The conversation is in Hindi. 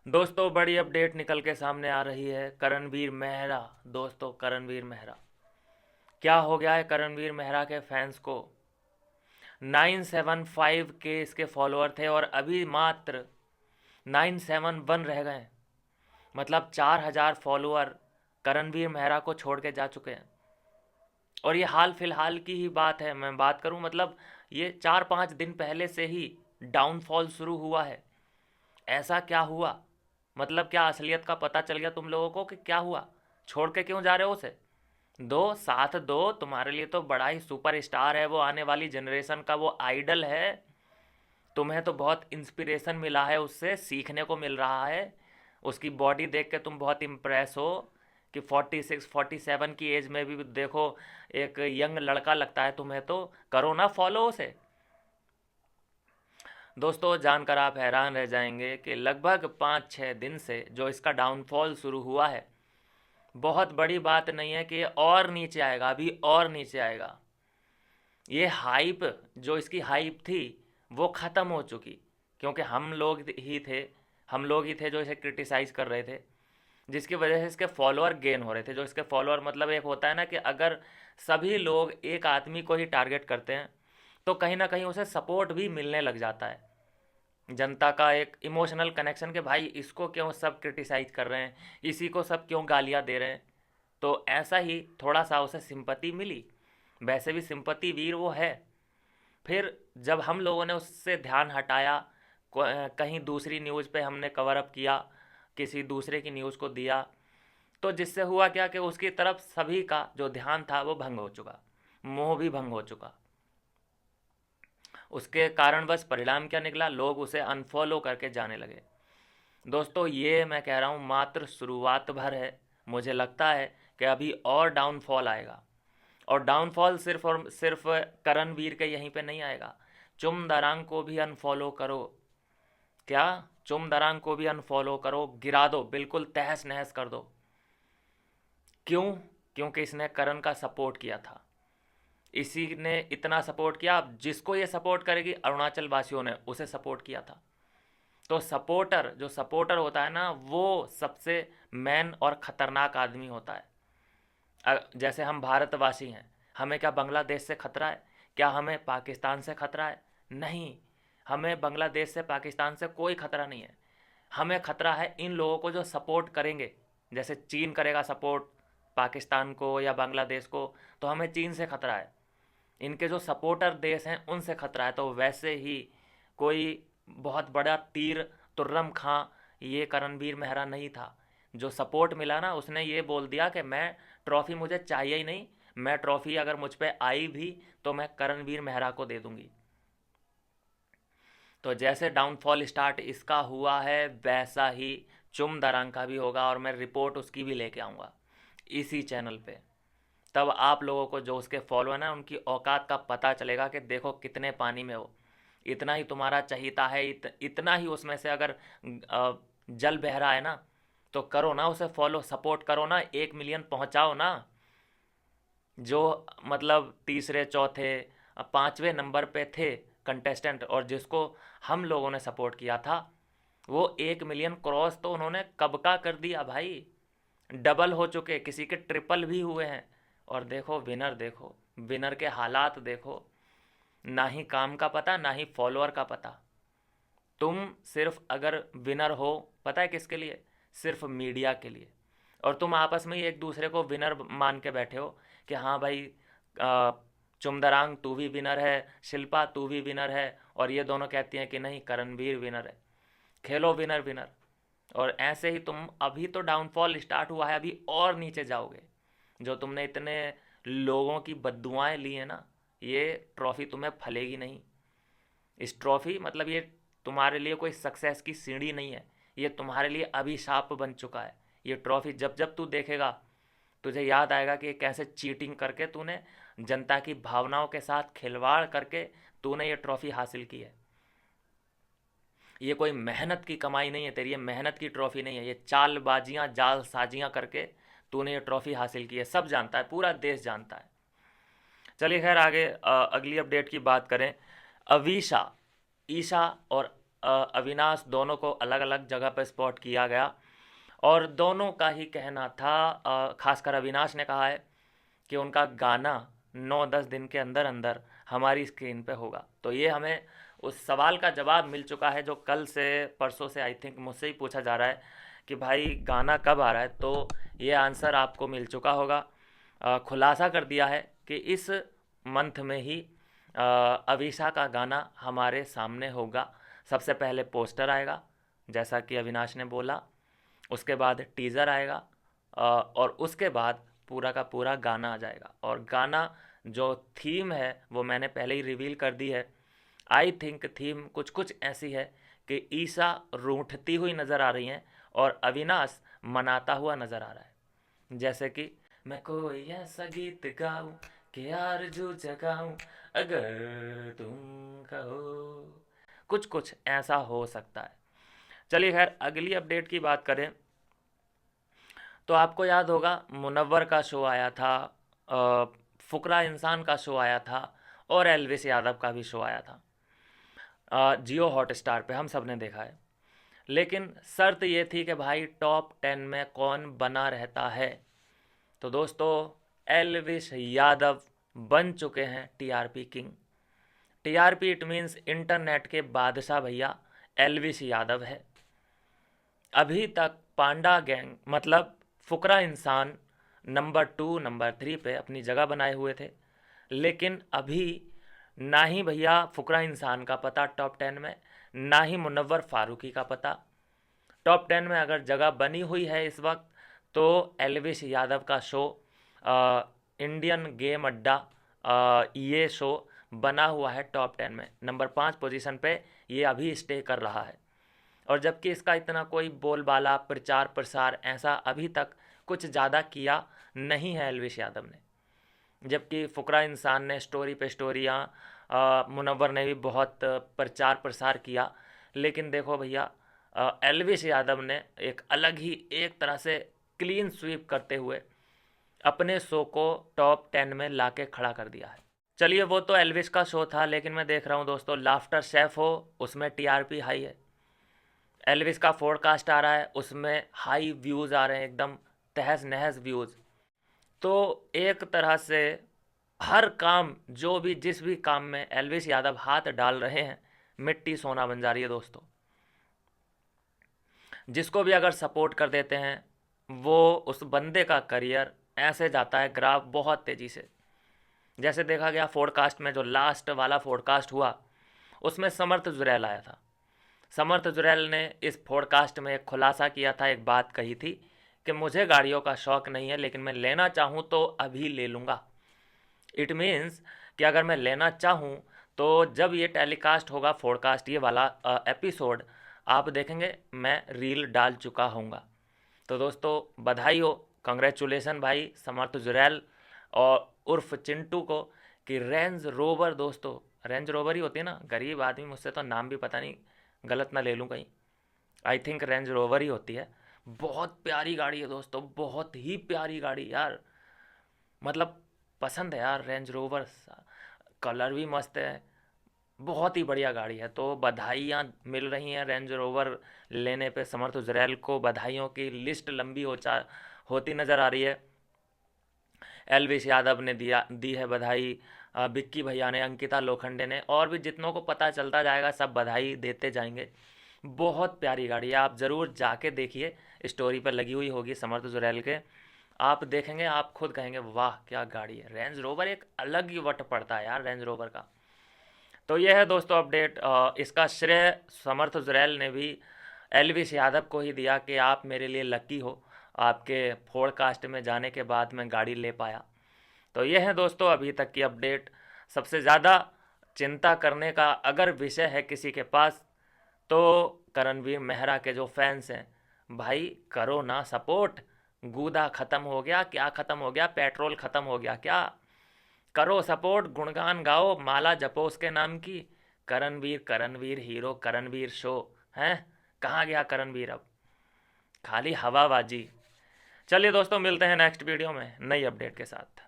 दोस्तों बड़ी अपडेट निकल के सामने आ रही है। करणवीर मेहरा, दोस्तों करणवीर मेहरा, क्या हो गया है करणवीर मेहरा के फैंस को। 975 के इसके फॉलोअर थे और अभी मात्र 971 रह गए। मतलब 4000 फॉलोअर करणवीर मेहरा को छोड़ के जा चुके हैं। और ये हाल फिलहाल की ही बात है, मैं बात करूं मतलब ये 4-5 दिन पहले से ही डाउनफॉल शुरू हुआ है। ऐसा क्या हुआ? मतलब क्या असलियत का पता चल गया तुम लोगों को कि क्या हुआ? छोड़ के क्यों जा रहे हो उसे? दो साथ दो, तुम्हारे लिए तो बड़ा ही सुपर स्टार है वो, आने वाली जनरेशन का वो आइडल है। तुम्हें तो बहुत इंस्पिरेशन मिला है उससे, सीखने को मिल रहा है। उसकी बॉडी देख के तुम बहुत इम्प्रेस हो कि 46-47 की एज में भी देखो एक यंग लड़का लगता है तुम्हें, तो करो ना फॉलो उसे। दोस्तों जानकर आप हैरान रह जाएंगे कि लगभग 5-6 दिन से जो इसका डाउनफॉल शुरू हुआ है, बहुत बड़ी बात नहीं है कि ये और नीचे आएगा, अभी और नीचे आएगा। ये हाइप, जो इसकी हाइप थी वो ख़त्म हो चुकी, क्योंकि हम लोग ही थे जो इसे क्रिटिसाइज़ कर रहे थे, जिसकी वजह से इसके फॉलोअर गेन हो रहे थे। जो इसके फॉलोअर मतलब एक होता है ना कि अगर सभी लोग एक आदमी को ही टारगेट करते हैं तो कहीं ना कहीं उसे सपोर्ट भी मिलने लग जाता है। जनता का एक इमोशनल कनेक्शन कि भाई इसको क्यों सब क्रिटिसाइज कर रहे हैं, इसी को सब क्यों गालियाँ दे रहे हैं। तो ऐसा ही थोड़ा सा उसे सिंपति मिली। वैसे भी सिंपति वीर वो है। फिर जब हम लोगों ने उससे ध्यान हटाया, कहीं दूसरी न्यूज़ पे हमने कवर अप किया, किसी दूसरे की न्यूज़ को दिया, तो जिससे हुआ क्या कि उसकी तरफ सभी का जो ध्यान था वो भंग हो चुका, मोह भी भंग हो चुका। उसके कारण बस परिणाम क्या निकला, लोग उसे अनफॉलो करके जाने लगे। दोस्तों ये मैं कह रहा हूँ मात्र शुरुआत भर है। मुझे लगता है कि अभी और डाउनफॉल आएगा। और डाउनफॉल सिर्फ और सिर्फ करणवीर के यहीं पे नहीं आएगा। चुम दरांग को भी अनफॉलो करो। क्या? चुम दरांग को भी अनफॉलो करो, गिरा दो, बिल्कुल तहस नहस कर दो। क्यों? क्योंकि इसने करण का सपोर्ट किया था। इसी ने इतना सपोर्ट किया, अब जिसको ये सपोर्ट करेगी, अरुणाचल वासियों ने उसे सपोर्ट किया था। तो सपोर्टर, जो सपोर्टर होता है ना, वो सबसे मैन और ख़तरनाक आदमी होता है। जैसे हम भारतवासी हैं, हमें क्या बांग्लादेश से खतरा है? क्या हमें पाकिस्तान से खतरा है? नहीं, हमें बांग्लादेश से पाकिस्तान से कोई खतरा नहीं है। हमें खतरा है इन लोगों को जो सपोर्ट करेंगे। जैसे चीन करेगा सपोर्ट पाकिस्तान को या बांग्लादेश को, तो हमें चीन से खतरा है। इनके जो सपोर्टर देश हैं उनसे खतरा है। तो वैसे ही कोई बहुत बड़ा तीर तुर्रम खां ये करणवीर मेहरा नहीं था। जो सपोर्ट मिला ना, उसने ये बोल दिया कि मैं ट्रॉफ़ी मुझे चाहिए ही नहीं, मैं ट्रॉफ़ी अगर मुझ पे आई भी तो मैं करणवीर मेहरा को दे दूंगी। तो जैसे डाउनफॉल स्टार्ट इसका हुआ है, वैसा ही चुम दरांग का भी होगा, और मैं रिपोर्ट उसकी भी लेके आऊँगा इसी चैनल पे। तब आप लोगों को जो उसके फॉलो है ना, उनकी औकात का पता चलेगा कि देखो कितने पानी में हो। इतना ही तुम्हारा चहीता है, इतना ही उसमें से अगर जल बह रहा है ना, तो करो ना उसे फॉलो, सपोर्ट करो ना, 1 मिलियन पहुंचाओ ना। जो मतलब तीसरे चौथे 5वें नंबर पे थे कंटेस्टेंट, और जिसको हम लोगों ने सपोर्ट किया था, वो 1 मिलियन क्रॉस तो उन्होंने कब का कर दिया भाई। डबल हो चुके, किसी के ट्रिपल भी हुए हैं। और देखो विनर, देखो विनर के हालात देखो। ना ही काम का पता, ना ही फॉलोअर का पता। तुम सिर्फ अगर विनर हो, पता है किसके लिए? सिर्फ मीडिया के लिए। और तुम आपस में ही एक दूसरे को विनर मान के बैठे हो कि हाँ भाई, आ, चुमदरांग तू भी विनर है, शिल्पा तू भी विनर है, और ये दोनों कहती हैं कि नहीं करणवीर विनर है। खेलो विनर विनर। और ऐसे ही तुम, अभी तो डाउनफॉल स्टार्ट हुआ है, अभी और नीचे जाओगे। जो तुमने इतने लोगों की बद्दुआएं ली हैं ना, ये ट्रॉफी तुम्हें फलेगी नहीं। इस ट्रॉफी मतलब ये तुम्हारे लिए कोई सक्सेस की सीढ़ी नहीं है, ये तुम्हारे लिए अभिशाप बन चुका है। ये ट्रॉफी जब जब तू देखेगा, तुझे याद आएगा कि कैसे चीटिंग करके तूने जनता की भावनाओं के साथ खिलवाड़ करके तूने ये ट्रॉफी हासिल की है। ये कोई मेहनत की कमाई नहीं है तेरी, ये मेहनत की ट्रॉफी नहीं है, ये चालबाजियाँ जालसाजियाँ करके तूने ये ट्रॉफी हासिल की है। सब जानता है, पूरा देश जानता है। चलिए खैर आगे अगली अपडेट की बात करें। अवीशा, ईशा और अविनाश दोनों को अलग अलग जगह पर स्पॉट किया गया और दोनों का ही कहना था, खासकर अविनाश ने कहा है कि उनका गाना 9-10 दिन के अंदर अंदर हमारी स्क्रीन पे होगा। तो ये हमें उस सवाल का जवाब मिल चुका है जो कल से परसों से आई थिंक मुझसे ही पूछा जा रहा है कि भाई गाना कब आ रहा है। तो ये आंसर आपको मिल चुका होगा। खुलासा कर दिया है कि इस मंथ में ही अवीशा का गाना हमारे सामने होगा। सबसे पहले पोस्टर आएगा जैसा कि अविनाश ने बोला, उसके बाद टीज़र आएगा और उसके बाद पूरा का पूरा गाना आ जाएगा। और गाना जो थीम है वो मैंने पहले ही रिवील कर दी है। आई थिंक थीम कुछ कुछ ऐसी है कि ईशा रूठती हुई नज़र आ रही हैं और अविनाश मनाता हुआ नज़र आ रहा है। जैसे कि मैं कोई ऐसा गीत गाऊं कि आरज़ू जगाऊं अगर तुम कहो, कुछ कुछ ऐसा हो सकता है। चलिए खैर अगली अपडेट की बात करें तो आपको याद होगा मुनव्वर का शो आया था, फुकरा इंसान का शो आया था और एल्विस यादव का भी शो आया था जियो हॉटस्टार पे, हम सब ने देखा है। लेकिन शर्त ये थी कि भाई टॉप 10 में कौन बना रहता है। तो दोस्तों एल्विस यादव बन चुके हैं TRP king. TRP it means internet के बादशाह भैया एल्विस यादव है। अभी तक पांडा गैंग मतलब फुकरा इंसान नंबर 2 नंबर 3 पे अपनी जगह बनाए हुए थे, लेकिन अभी ना ही भैया फुकरा इंसान का पता टॉप 10 में, ना ही मुनव्वर फारूकी का पता। टॉप 10 में अगर जगह बनी हुई है इस वक्त तो एल्विस यादव का शो इंडियन गेम अड्डा, ये शो बना हुआ है टॉप 10 में, नंबर 5 पोजीशन पे ये अभी स्टे कर रहा है। और जबकि इसका इतना कोई बोलबाला प्रचार प्रसार ऐसा अभी तक कुछ ज़्यादा किया नहीं है एल्विस यादव ने, जबकि फुकरा इंसान ने स्टोरी पे स्टोरियाँ, मुनव्वर ने भी बहुत प्रचार प्रसार किया। लेकिन देखो भैया एल्विस यादव ने एक अलग ही एक तरह से क्लीन स्वीप करते हुए अपने शो को टॉप 10 में लाके खड़ा कर दिया है। चलिए वो तो एल्विस का शो था, लेकिन मैं देख रहा हूँ दोस्तों लाफ्टर शेफ हो उसमें टीआरपी हाई है, एल्विस का पॉडकास्ट आ रहा है उसमें हाई व्यूज़ आ रहे हैं, एकदम तहस नहस व्यूज़। तो एक तरह से हर काम जो भी जिस भी काम में एल्विस यादव हाथ डाल रहे हैं मिट्टी सोना बन जा रही है दोस्तों। जिसको भी अगर सपोर्ट कर देते हैं वो उस बंदे का करियर ऐसे जाता है ग्राफ बहुत तेज़ी से। जैसे देखा गया पॉडकास्ट में जो लास्ट वाला पॉडकास्ट हुआ उसमें समर्थ जुरैल आया था। समर्थ जुरैल ने इस पॉडकास्ट में एक खुलासा किया था, एक बात कही थी कि मुझे गाड़ियों का शौक़ नहीं है लेकिन मैं लेना चाहूँ तो अभी ले लूँगा। इट मीन्स कि अगर मैं लेना चाहूँ तो जब ये टेलीकास्ट होगा पॉडकास्ट ये वाला एपिसोड आप देखेंगे मैं रील डाल चुका हूँगा। तो दोस्तों बधाई हो, कंग्रेचुलेसन भाई समर्थ जुरैल और उर्फ चिंटू को कि रेंज रोवर, दोस्तों रेंज रोवर ही होती है ना, गरीब आदमी मुझसे तो नाम भी पता नहीं, गलत ना ले लूँ कहीं, आई थिंक रेंज रोवर ही होती है। बहुत प्यारी गाड़ी है दोस्तों, बहुत ही प्यारी गाड़ी यार, मतलब पसंद है यार रेंज रोवर, कलर भी मस्त है, बहुत ही बढ़िया गाड़ी है। तो बधाइयाँ मिल रही हैं रेंज रोवर लेने पे समर्थ जुरैल को, बधाइयों की लिस्ट लंबी होती नज़र आ रही है। एल्विस यादव ने दी है बधाई, बिक्की भैया ने, अंकिता लोखंडे ने, और भी जितनों को पता चलता जाएगा सब बधाई देते जाएंगे। बहुत प्यारी गाड़ी है, आप ज़रूर जाके देखिए, स्टोरी पर लगी हुई होगी समर्थ जुरैल के, आप देखेंगे आप खुद कहेंगे वाह क्या गाड़ी है। रेंज रोवर एक अलग ही वट पड़ता है यार रेंज रोवर का। तो यह है दोस्तों अपडेट, इसका श्रेय समर्थ जुरैल ने भी एल्विस यादव को ही दिया कि आप मेरे लिए लकी हो, आपके पॉडकास्ट में जाने के बाद मैं गाड़ी ले पाया। तो यह है दोस्तों अभी तक की अपडेट। सबसे ज़्यादा चिंता करने का अगर विषय है किसी के पास तो करणवीर मेहरा के जो फैंस हैं, भाई करो ना सपोर्ट, गूदा ख़त्म हो गया क्या, ख़त्म हो गया पेट्रोल ख़त्म हो गया क्या, करो सपोर्ट, गुणगान गाओ, माला जपो उसके नाम की, करणवीर करणवीर हीरो करणवीर शो हैं, कहाँ गया करणवीर अब, खाली हवाबाजी। चलिए दोस्तों मिलते हैं नेक्स्ट वीडियो में नई अपडेट के साथ।